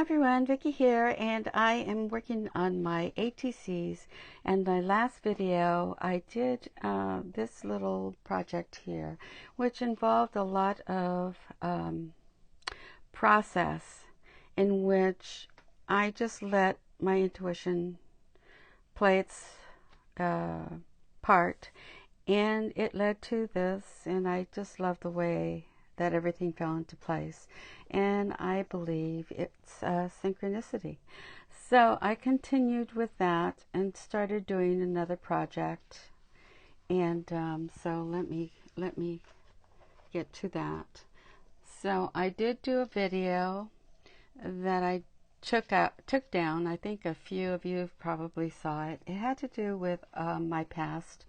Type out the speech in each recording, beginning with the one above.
everyone, Vicky here, and I am working on my ATCs. And my last video, I did this little project here, which involved a lot of process in which I just let my intuition play its part, and it led to this, and I just love the way that everything fell into place, and I believe it's synchronicity. So I continued with that and started doing another project, and so let me get to that. So I did do a video that I took down. I think a few of you probably saw it. It had to do with my past,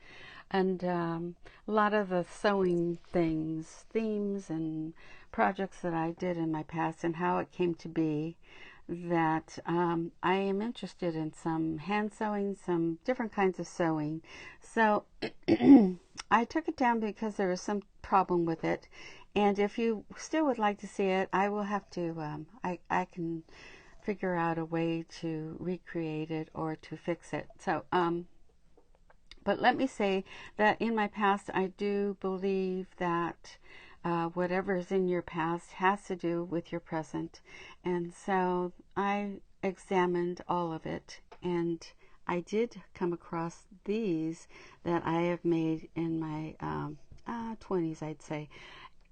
and a lot of the sewing themes and projects that I did in my past, and how it came to be that I am interested in some hand sewing, some different kinds of sewing. So I took it down because there was some problem with it, and if you still would like to see it, I will have to I can figure out a way to recreate it or to fix it. So but let me say that in my past, I do believe that whatever is in your past has to do with your present. And so I examined all of it, and I did come across these that I have made in my 20s, I'd say,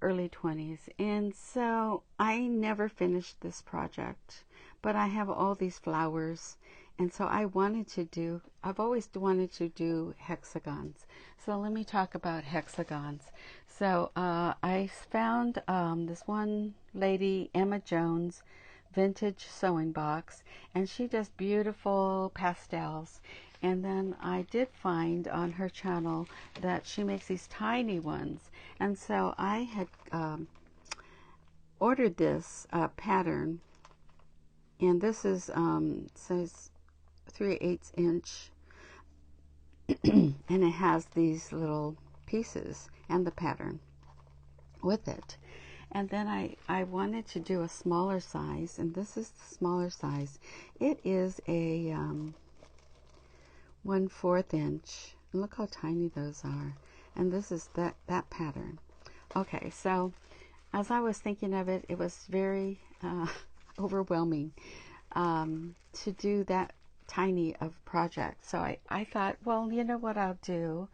early 20s. And so I never finished this project, but I have all these flowers. And so I've always wanted to do hexagons. So let me talk about hexagons. So I found this one lady, Emma Jones, vintage sewing box, and she does beautiful pastels. And then I did find on her channel that she makes these tiny ones. And so I had ordered this pattern, and this is says 3/8 inch, and it has these little pieces and the pattern with it. And then I wanted to do a smaller size, and this is the smaller size. It is a 1/4 inch. And look how tiny those are. And this is that pattern. Okay, so as I was thinking of it, it was very overwhelming to do that tiny of project. So I thought, well, you know what I'll do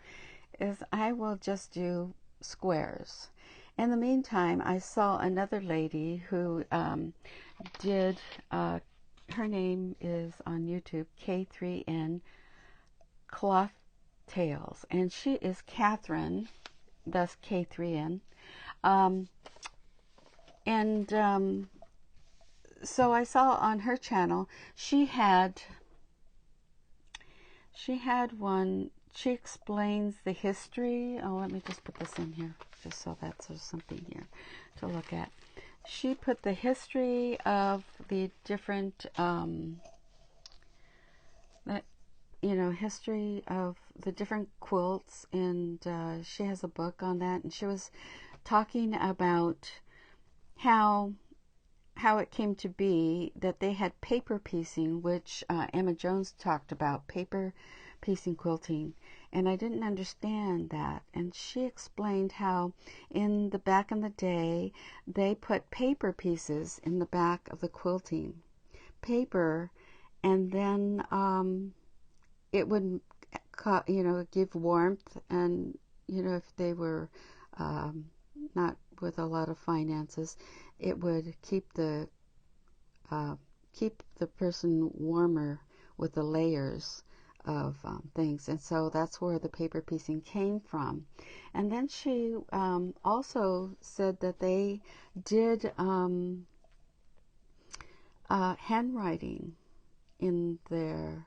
is I will just do squares. In the meantime, I saw another lady who did, her name is on YouTube, K3N Cloth Tales, and she is Catherine, thus K3N. So I saw on her channel she had one. She explains the history. Oh, let me just put this in here, just so that there's something here to look at. She put the history of the different, history of the different quilts, and she has a book on that. And she was talking about how it came to be that they had paper piecing, which Emma Jones talked about, paper piecing quilting, and I didn't understand that. And she explained how back in the day, they put paper pieces in the back of the quilting paper, and then it would give warmth, and if they were not with a lot of finances, it would keep the person warmer with the layers of things. And so that's where the paper piecing came from. And then she also said that they did handwriting in their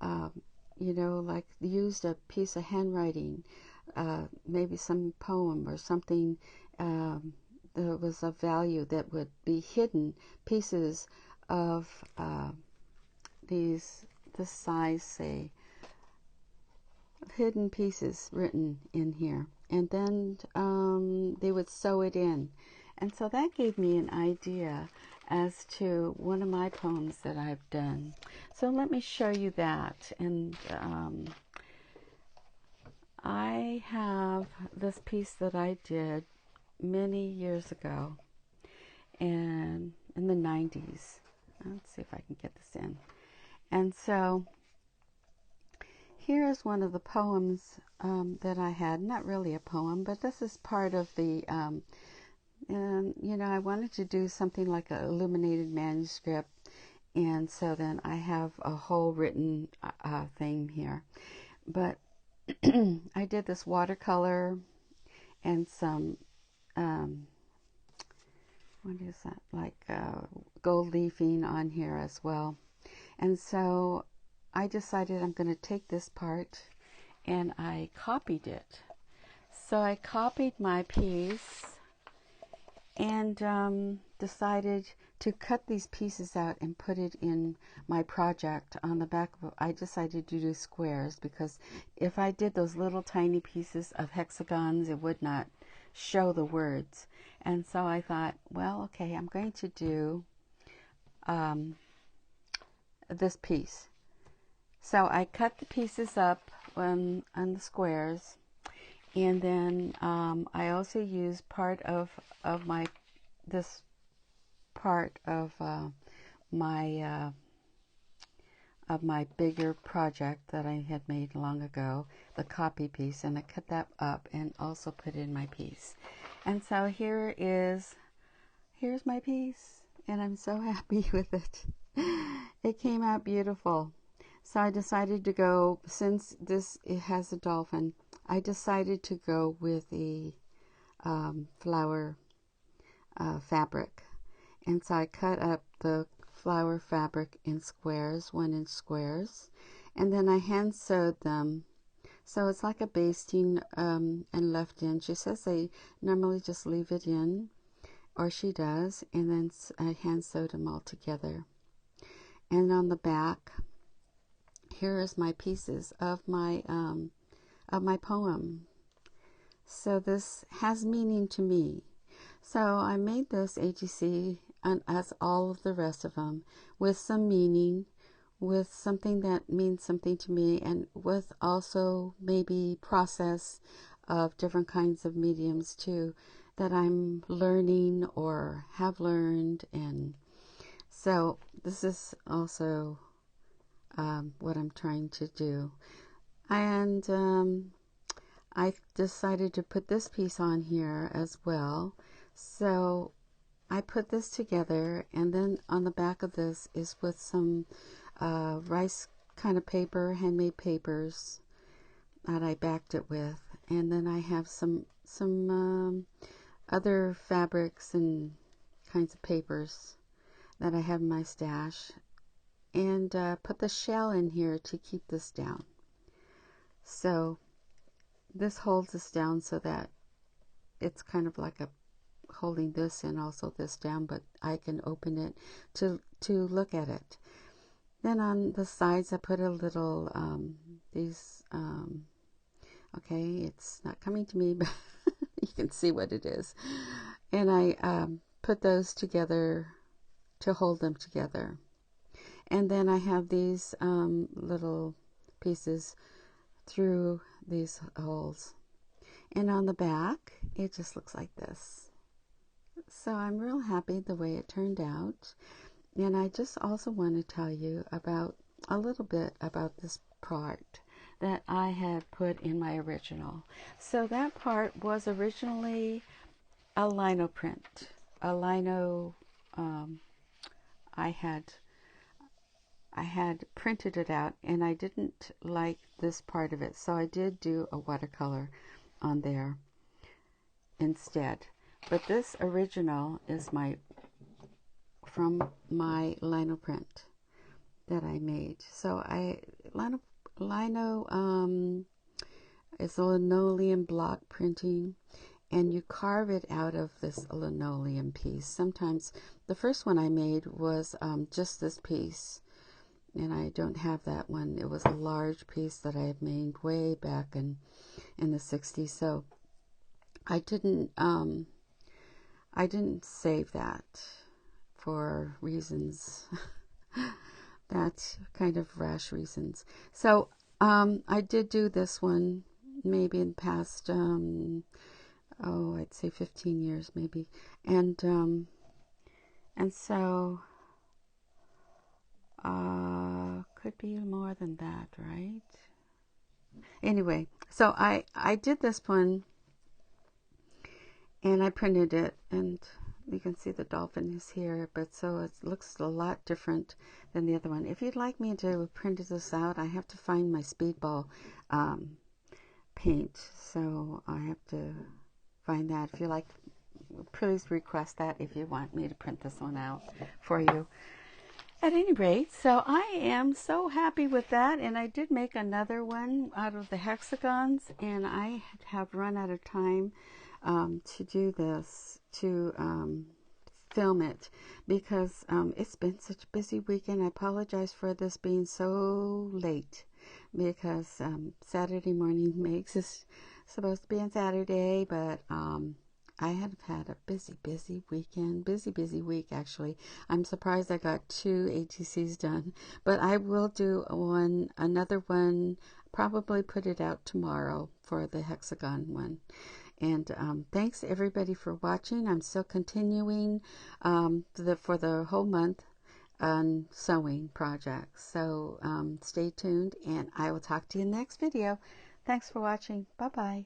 like used a piece of handwriting, maybe some poem or something. There was a value that would be hidden pieces of this size, say, hidden pieces written in here, and then they would sew it in. And so that gave me an idea as to one of my poems that I've done. So let me show you that. And I have this piece that I did many years ago, and in the 90s. Let's see if I can get this in. And so here is one of the poems that I had. Not really a poem, but this is part of the, and you know, I wanted to do something like an illuminated manuscript. And so then I have a whole written thing here. But I did this watercolor and some, what is that, like gold leafing on here as well. And so I decided I'm going to take this part and I copied it. So I copied my piece and decided to cut these pieces out and put it in my project on the back of it. I decided to do squares because if I did those little tiny pieces of hexagons, it would not show the words. And so I thought, well, okay, I'm going to do this piece. So I cut the pieces up on the squares, and then I also used part of my this part of my bigger project that I had made long ago, the copy piece, and I cut that up and also put in my piece. And so here's my piece, and I'm so happy with it. It came out beautiful. So I decided to go, since it has a dolphin, I decided to go with the flower fabric. And so I cut up the flower fabric in squares, 1-inch squares, and then I hand sewed them. So it's like a basting and left in. She says they normally just leave it in, or she does, and then I hand sewed them all together. And on the back, here is my pieces of my poem. So this has meaning to me. So I made this ATC, and as all of the rest of them, with some meaning, with something that means something to me, and with also maybe process of different kinds of mediums too that I'm learning or have learned. And so this is also what I'm trying to do. And I decided to put this piece on here as well. So I put this together, and then on the back of this is with some rice kind of paper, handmade papers that I backed it with. And then I have some other fabrics and kinds of papers that I have in my stash. And put the shell in here to keep this down. So this holds this down so that it's kind of like a holding this and also this down, but I can open it to look at it. Then on the sides I put a little okay, it's not coming to me, but you can see what it is. And I put those together to hold them together. And then I have these little pieces through these holes. And on the back, it just looks like this. So I'm real happy the way it turned out. And I just also want to tell you about a little bit about this part that I had put in my original. So that part was originally a lino print. A lino, I had printed it out, and I didn't like this part of it, so I did do a watercolor on there instead. But this original is from my lino print that I made. So lino is a linoleum block printing, and you carve it out of this linoleum piece. Sometimes the first one I made was just this piece. And I don't have that one. It was a large piece that I had made way back in the 60s. So I didn't save that for reasons that kind of rash reasons. So I did do this one maybe in the past I'd say 15 years maybe, and so could be more than that, right? Anyway, so I did this one and I printed it, and you can see the dolphin is here, but so it looks a lot different than the other one. If you'd like me to print this out, I have to find my speedball paint, so I have to find that. If you like, please request that if you want me to print this one out for you. At any rate, so I am so happy with that, and I did make another one out of the hexagons, and I have run out of time to do this, to film it, because it's been such a busy weekend. I apologize for this being so late, because Saturday morning makes is supposed to be on Saturday, but I have had a busy weekend, busy week actually. I'm surprised I got 2 ATCs done, but I will do another one, probably put it out tomorrow for the hexagon one. And thanks everybody for watching. I'm still continuing for the whole month on sewing projects. So stay tuned, and I will talk to you in the next video. Thanks for watching. Bye-bye.